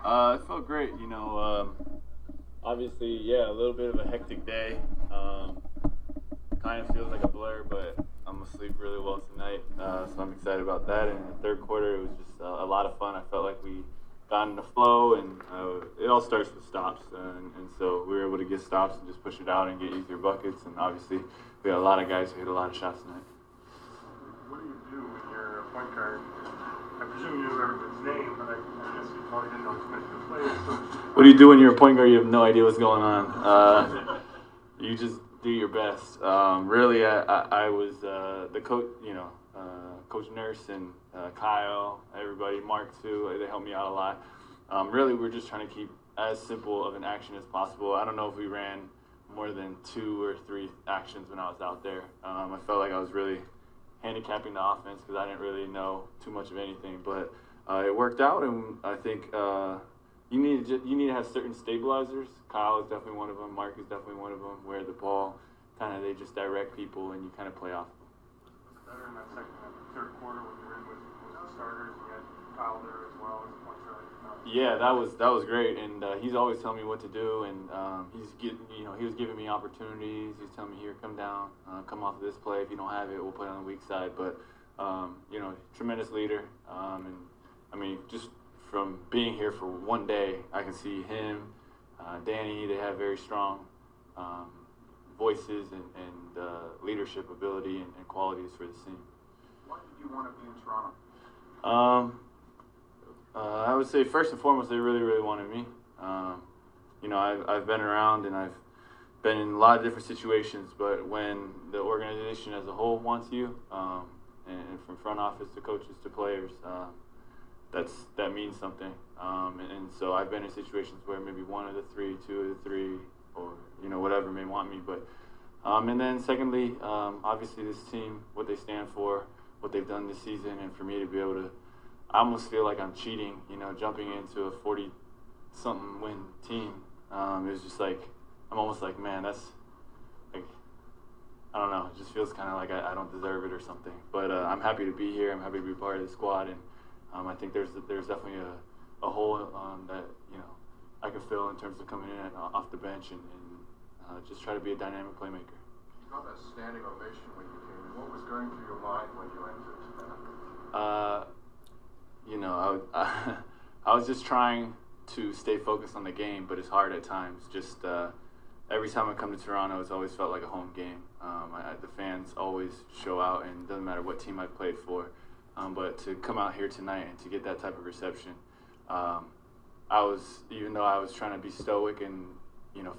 It felt great. Obviously, yeah, a little bit of a hectic day. Kind of feels like a blur, but I'm gonna sleep really well tonight, so I'm excited about that. And in the third quarter, it was just a lot of fun. I felt like we got in the flow, and it all starts with stops, and so we were able to get stops and just push it out and get easier buckets. And obviously, we had a lot of guys who hit a lot of shots tonight. What do you do with your point guard? I presume you knew everybody's name, but I guess you probably didn't know as many of the players. So What do you do when you're a point guard? You have no idea what's going on. You just do your best. Really, I was the coach, Coach Nurse and Kyle, everybody, Mark too. They helped me out a lot. Really, we're just trying to keep as simple of an action as possible. I don't know if we ran more than 2 or 3 actions when I was out there. I felt like I was really handicapping the offense because I didn't really know too much of anything, but it worked out, and I think you need to have certain stabilizers. Kyle is definitely one of them. Mark is definitely one of them. Where the ball they just direct people and you kind of play off them. Better in that third quarter when you were in with the starters, you had Kyle there as well as a point guard. Yeah, that was great, and he's always telling me what to do, and he was giving me opportunities. He's telling me, here, come down, come off of this play. If you don't have it, we'll play on the weak side. But tremendous leader, and I mean, just from being here for one day, I can see him, Danny. They have very strong voices and leadership ability and qualities for this team. Why did you want to be in Toronto? I would say first and foremost, they really, really wanted me. I've been around and I've been in a lot of different situations, but when the organization as a whole wants you, and from front office to coaches to players, that means something. And so I've been in situations where maybe 1 of the 3, 2 of the 3, or whatever may want me. But and then secondly, obviously this team, what they stand for, what they've done this season, and for me to be able to, I almost feel like I'm cheating, jumping into a 40-something win team. It was just like, I'm almost like, man, that's like, I don't know, it just feels kind of like I don't deserve it or something. But I'm happy to be here. I'm happy to be part of the squad, and I think there's definitely a hole that I can fill in terms of coming in off the bench and just try to be a dynamic playmaker. You got a standing ovation when you came in. What was going through your mind when you entered? I was just trying to stay focused on the game, but it's hard at times. Just every time I come to Toronto, it's always felt like a home game. The fans always show out, and it doesn't matter what team I've played for. But to come out here tonight and to get that type of reception, even though I was trying to be stoic and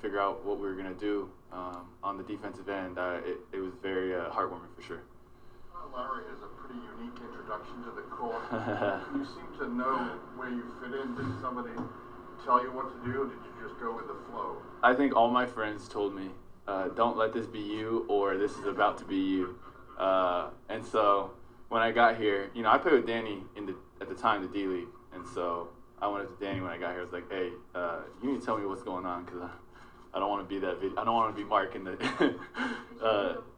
figure out what we were gonna do on the defensive end, it was very heartwarming for sure. Larry has a pretty unique introduction to the court. You seem to know where you fit in. Did somebody tell you what to do, or did you just go with the flow? I think all my friends told me, don't let this be you, or this is about to be you. And so when I got here, I played with Danny at the time, the D League, and so I went up to Danny when I got here. I was like, hey, you need to tell me what's going on, because I don't want to be that I don't want to be Mark in the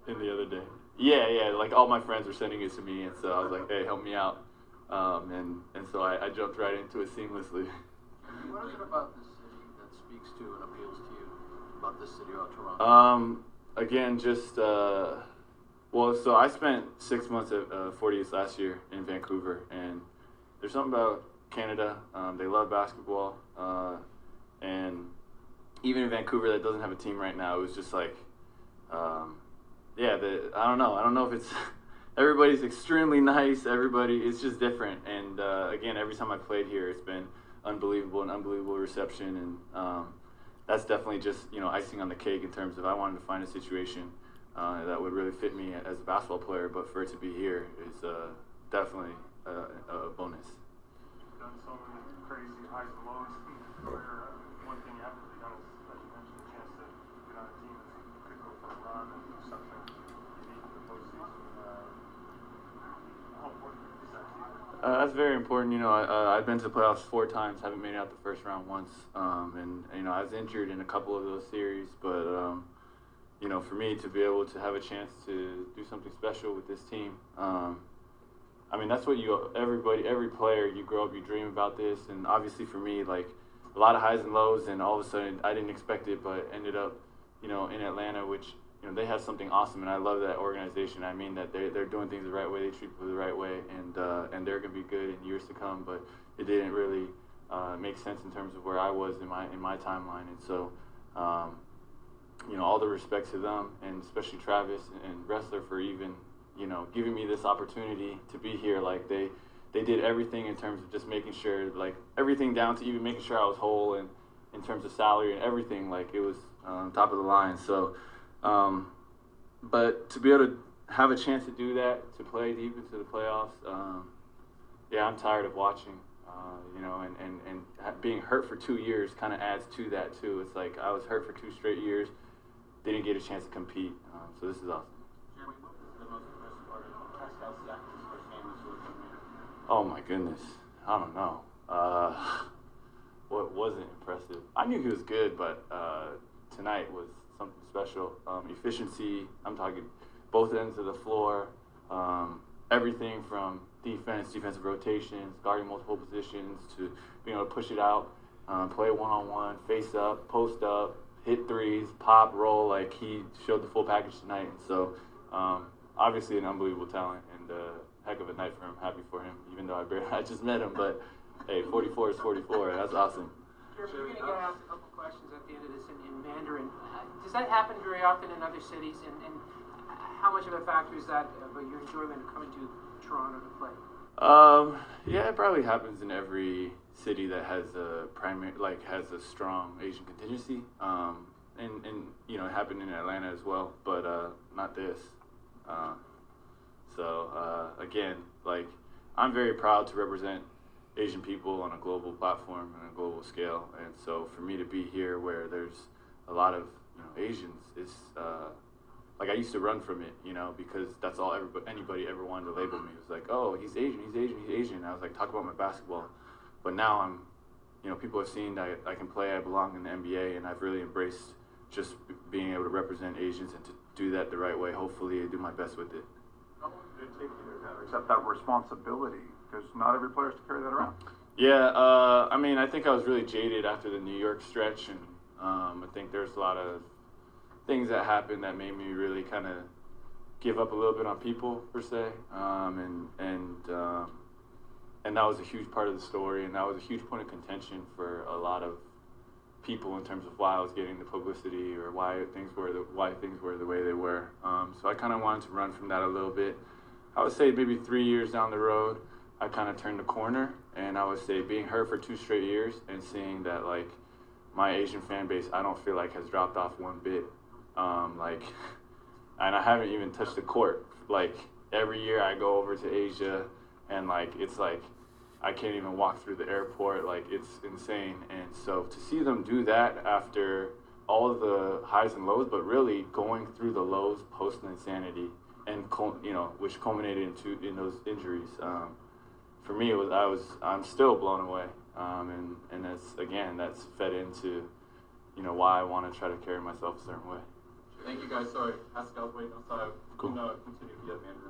in the other day. Yeah, like all my friends were sending it to me, and so I was like, hey, help me out. And so I jumped right into it seamlessly. What is it about this city that speaks to and appeals to you about this city or Toronto? Again, just so I spent 6 months at 40th last year in Vancouver, and there's something about Canada. They love basketball, and even in Vancouver that doesn't have a team right now, it was just like, I don't know if it's everybody's extremely nice. It's just different, and again, every time I've played here, it's been an unbelievable reception, and that's definitely just icing on the cake in terms of I wanted to find a situation that would really fit me as a basketball player, but for it to be here is definitely a bonus. You've done so many crazy highs and lows in your career. One thing you haven't really done is, as you mentioned, the chance to get on a team that could go for a run and do something unique in the postseason. How important is that to you? That's very important. I've been to the playoffs 4 times, haven't made it out the first round once, and I was injured in a couple of those series, but for me to be able to have a chance to do something special with this team, I mean, that's what every player, you grow up, you dream about this, and obviously for me, like a lot of highs and lows, and all of a sudden I didn't expect it, but ended up, in Atlanta, which they have something awesome, and I love that organization. I mean that they're doing things the right way, they treat people the right way, and they're gonna be good in years to come. But it didn't really make sense in terms of where I was in my timeline, and so. All the respect to them, and especially Travis and Wrestler for even, giving me this opportunity to be here. Like they did everything in terms of just making sure, like everything down to even making sure I was whole, and in terms of salary and everything, like it was top of the line. So, but to be able to have a chance to do that, to play deep into the playoffs, yeah, I'm tired of watching. And being hurt for 2 years kind of adds to that too. It's like I was hurt for 2 straight years, didn't get a chance to compete. So this is awesome. Jeremy, what was the most impressive part of Pascal's first game this week? Oh my goodness, I don't know. What wasn't impressive? I knew he was good, but tonight was something special. Efficiency. I'm talking both ends of the floor. Everything from defensive rotations, guarding multiple positions, to being able to push it out, play one-on-one, face up, post up, hit threes, pop, roll. Like he showed the full package tonight. So obviously an unbelievable talent, and heck of a night for him. Happy for him, even though I just met him. But hey, 44 is 44. That's awesome. Jeremy, you're going to get asked a couple questions at the end of this in Mandarin. Does that happen very often in other cities? And how much of a factor is that about your enjoyment of coming to Toronto to play? Yeah, it probably happens in every city that has has a strong Asian contingency. And it happened in Atlanta as well, but not this. Again, like I'm very proud to represent Asian people on a global platform and a global scale, and so for me to be here where there's a lot of Asians is like I used to run from it, because that's all anybody ever wanted to label me. It was like, oh, he's Asian. And I was like, talk about my basketball. But now I'm, people have seen that I can play, I belong in the NBA, and I've really embraced just being able to represent Asians and to do that the right way, hopefully, and do my best with it. How long did it take you to kind of accept that responsibility? Because not every player has to carry that around. Yeah, I think I was really jaded after the New York stretch, and I think there's a lot of things that happened that made me really kind of give up a little bit on people per se, and that was a huge part of the story, and that was a huge point of contention for a lot of people in terms of why I was getting the publicity or why things were the way they were. So I kind of wanted to run from that a little bit. I would say maybe 3 years down the road, I kind of turned the corner, and I would say being hurt for 2 straight years and seeing that like my Asian fan base, I don't feel like has dropped off one bit. And I haven't even touched the court. Like every year I go over to Asia, and like it's like I can't even walk through the airport. Like it's insane. And so to see them do that after all of the highs and lows, but really going through the lows post insanity, and which culminated in those injuries. For me, I'm still blown away. And that's fed into why I want to try to carry myself a certain way. Thank you guys. Sorry, Pascal's waiting outside. Cool. Continue if you have Mandarin.